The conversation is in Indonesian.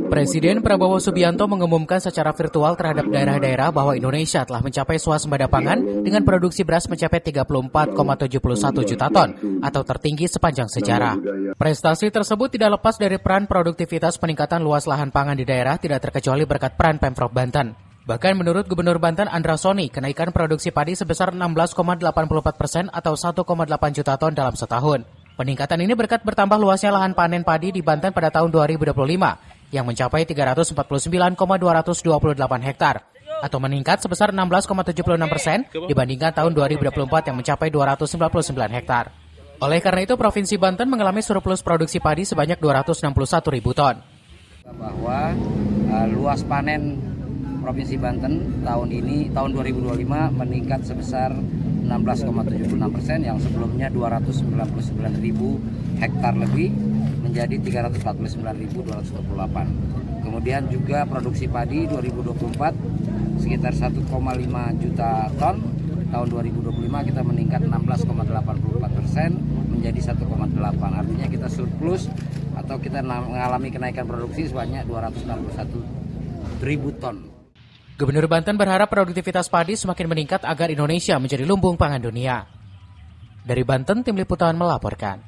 Presiden Prabowo Subianto mengumumkan secara virtual terhadap daerah-daerah bahwa Indonesia telah mencapai swasembada pangan dengan produksi beras mencapai 34,71 juta ton atau tertinggi sepanjang sejarah. Prestasi tersebut tidak lepas dari peran produktivitas peningkatan luas lahan pangan di daerah tidak terkecuali berkat peran Pemprov Banten. Bahkan menurut Gubernur Banten Andra Soni, kenaikan produksi padi sebesar 16,84% atau 1,8 juta ton dalam setahun. Peningkatan ini berkat bertambah luasnya lahan panen padi di Banten pada tahun 2025 yang mencapai 349,228 hektar atau meningkat sebesar 16,76% dibandingkan tahun 2024 yang mencapai 299 hektar. Oleh karena itu, Provinsi Banten mengalami surplus produksi padi sebanyak 261 ribu ton. Bahwa luas panen Provinsi Banten tahun 2025 meningkat sebesar 16,76% yang sebelumnya 299 ribu hektar lebih menjadi 349.228. Kemudian juga produksi padi 2024 sekitar 1,5 juta ton. Tahun 2025 kita meningkat 16,84% menjadi 1,8. Artinya kita surplus atau kita mengalami kenaikan produksi sebanyak 261.000 ton. Gubernur Banten berharap produktivitas padi semakin meningkat agar Indonesia menjadi lumbung pangan dunia. Dari Banten, Tim Liputan melaporkan.